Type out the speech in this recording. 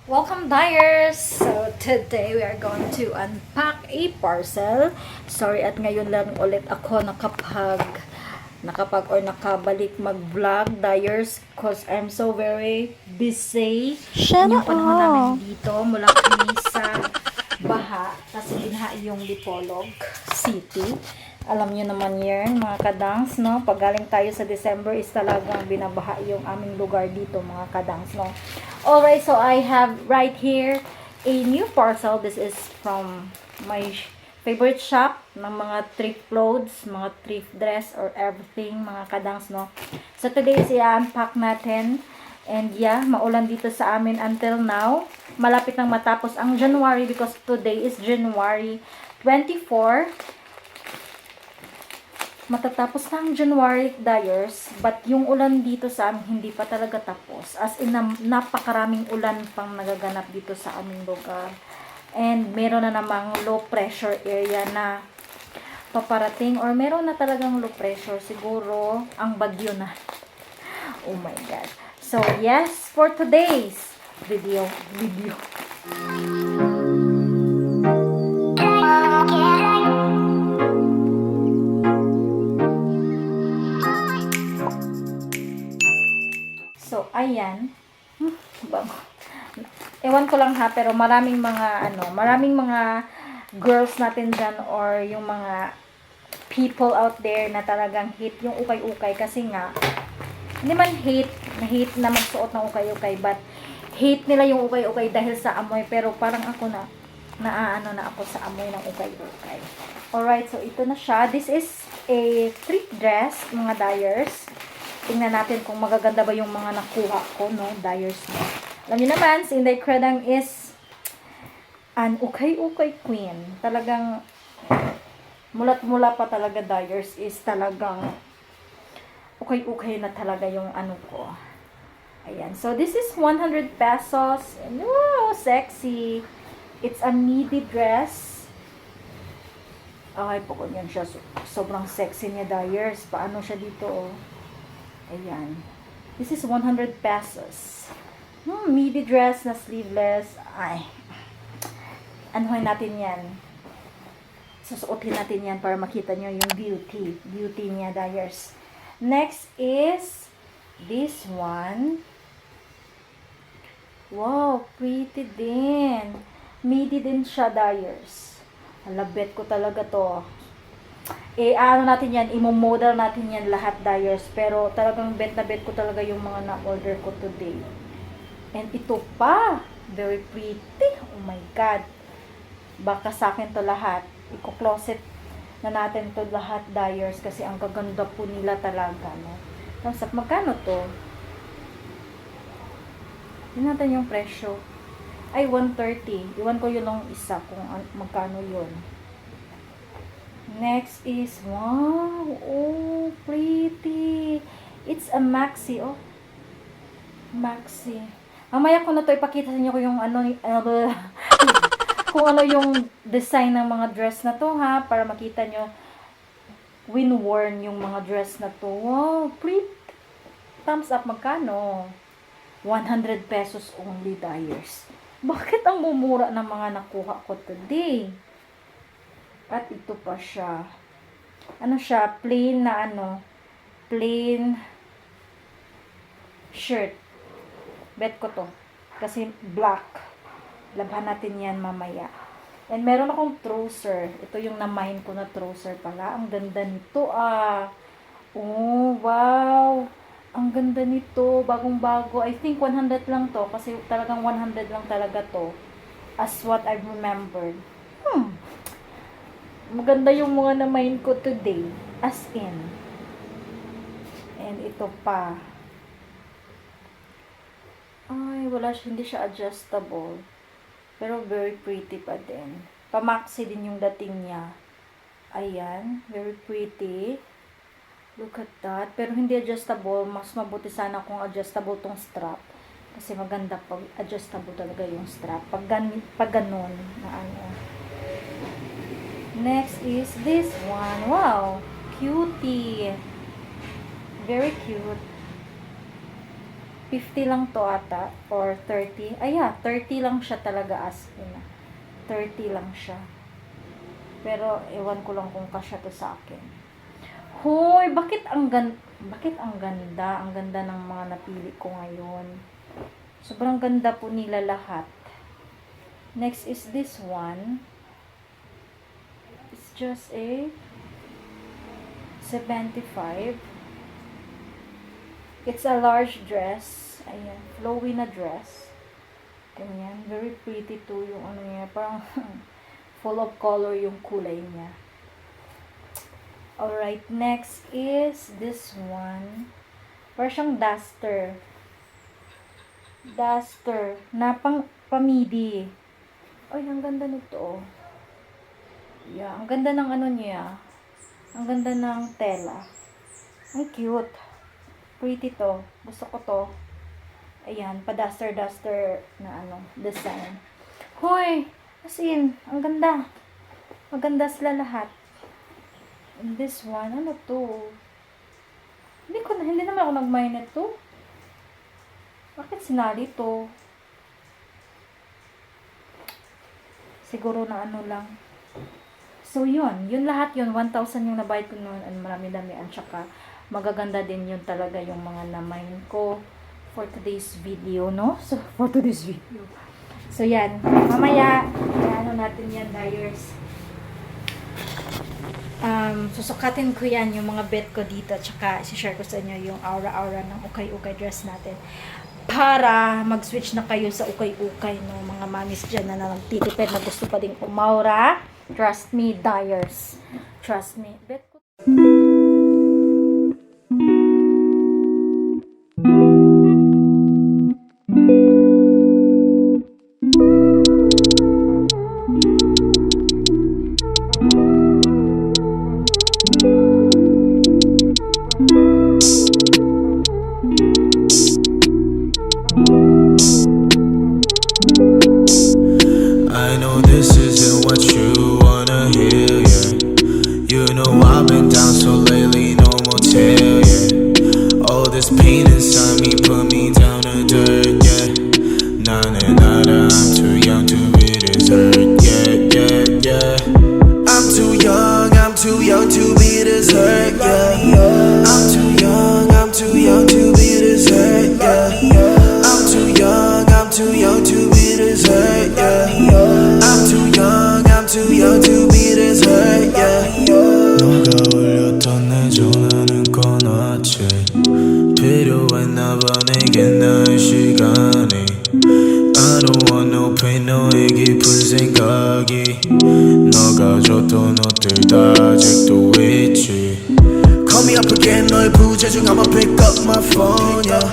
Welcome, Dyers! So, today we are going to unpack a parcel. Sorry, at ngayon lang ulit ako nakabalik mag-vlog, Dyers, because I'm so very busy. Shut Yung panahon namin up! dito, mula kami sa baha, kasi binaha yung Dipolog City. Alam nyo naman yan, mga kadangs, no? Pag galing tayo sa December is talagang binabaha yung aming lugar dito, mga kadangs, no? Alright, so I have right here a new parcel. This is from my favorite shop ng mga thrift clothes, mga thrift dress, or everything, mga kadangs, no? So today is i-unpack natin. And yeah, maulan dito sa amin until now. Malapit nang matapos ang January because today is January 24. Matatapos na ang January, Dyers, but yung ulan dito sa amin hindi pa talaga tapos. As in, napakaraming ulan pang nagaganap dito sa aming lugar. And meron na namang low pressure area na paparating, or meron na talagang low pressure. Siguro, ang bagyo na. Oh my God. So, yes, for today's video. So, ayan. Bango. Ewan ko lang ha, pero maraming mga girls natin dyan, or yung mga people out there na talagang hate yung ukay-ukay, kasi nga, hindi man hate na magsuot ng ukay-ukay, but hate nila yung ukay-ukay dahil sa amoy, pero parang ako naaano na ako sa amoy ng ukay-ukay. Alright, so ito na siya. This is a thrift dress, mga Dyers. Tingnan natin kung magaganda ba yung mga nakuha ko, no? Dyers na. Alam niyo naman, si Inday Credang is an ukay-ukay queen. Talagang, mulat-mula pa talaga, Dyers, is talagang ukay-ukay na talaga yung ano ko. Ayan. So, this is 100 pesos. And, wow, sexy. It's a midi dress. Ay, pagod yan siya. Sobrang sexy niya, Dyers. Paano siya dito, oh. Ayan. This is 100 pesos. Midi dress na sleeveless. Ay. Anuhin natin yan. Susuotin natin yan para makita nyo yung beauty. Beauty niya, Dyers. Next is this one. Wow, pretty din. Midi din siya, Dyers. Alabet ko talaga to. Ano natin yan, imo-model natin yan lahat, Dyers. Pero talagang bet na bet ko talaga yung mga na-order ko today. And ito pa, very pretty. Oh my God. Baka sa akin to lahat. Iko-closet na natin to lahat, Dyers, kasi ang gaganda po nila talaga, no? Tapos, magkano to? Tingnan natin yung presyo. Ay, 130. Iwan ko yun ng isa kung magkano yun. Next is, wow, oh, pretty. It's a maxi, oh. Maxi. Mamaya ko na to ipakita sa inyo ko yung kung ano yung design ng mga dress na to, ha, para makita nyo win-worn yung mga dress na to. Wow, pretty. Thumbs up, magkano? 100 pesos only, Dyers. Bakit ang mumura ng mga nakuha ko today? At ito pa siya. Ano siya? Plain na plain shirt. Bet ko to. Kasi black. Labhan natin yan mamaya. And meron akong trouser. Ito yung na-mine ko na trouser pala. Ang ganda nito, ah. Oh, wow. Ang ganda nito. Bagong-bago. I think 100 lang to. Kasi talagang 100 lang talaga to. As what I remembered. Maganda yung mga na-mine ko today. As in. And ito pa. Ay, hindi siya adjustable. Pero very pretty pa din. Pamaxi din yung dating niya. Ayan. Very pretty. Look at that. Pero hindi adjustable. Mas mabuti sana kung adjustable tong strap. Kasi maganda pag adjustable talaga yung strap. Pag ganun na ano. Next is this one. Wow. Cutie. Very cute. 50 lang to ata, or 30. Ay, 30 lang siya talaga as in. 30 lang siya. Pero, ewan ko lang kung kasya to sa akin. Hoy, bakit ang ganda? Ang ganda ng mga napili ko ngayon. Sobrang ganda po nila lahat. Next is this one. It's just a 75. It's a large dress. Ayan, flowy na dress. Ganyan, very pretty too yung ano niya. Parang full of color yung kulay niya. Alright, next is this one. Parang siyang duster. Duster na pamidi. Ay, ang ganda nito. Yeah, ang ganda ng ano niya. Ang ganda ng tela. Ang cute. Pretty to. Gusto ko to. Ayan, pa-duster na ano, design. Hoy! As in, ang ganda. Maganda sila lahat. And this one, ano to? Hindi naman ako nag-mind nito. Bakit sinali to? Siguro na ano lang. So, yun lahat yun. 1,000 yung nabayad ko noon. And marami-dami. At saka, magaganda din yun talaga yung mga na-mine ko for today's video, no? So, for today's video. So, yan. Mamaya, ano natin yan, buyers. Susukatin ko yan, yung mga bet ko dito. Tsaka, share ko sa inyo yung aura-aura ng ukay-ukay dress natin. Para mag-switch na kayo sa ukay-ukay, no? Mga mamis dyan na nagtitipid na gusto pa din umaura. Trust me, dyers. Trust me. Bet ko. I know this isn't what you wanna hear, yeah. You know I've been down so lately, no motel, yeah. All this pain inside me put me down to dirt, yeah. Nada, I'm too young to be this hurt, yeah. I'm too young to be this hurt, yeah. I'm too young to be this hurt, yeah. I'm too young to be this hurt, yeah. I'm too young to be this hurt, yeah. 너가 울렸던 내 전화는 꺼놨지. 필요했나봐 내겐 나의 시간이. I don't want no pain, 너의 깊은 생각이. 너가 줬던 옷들 다 아직도 있지. Call me up again, 너의 부재중 I'ma pick up my phone, yeah.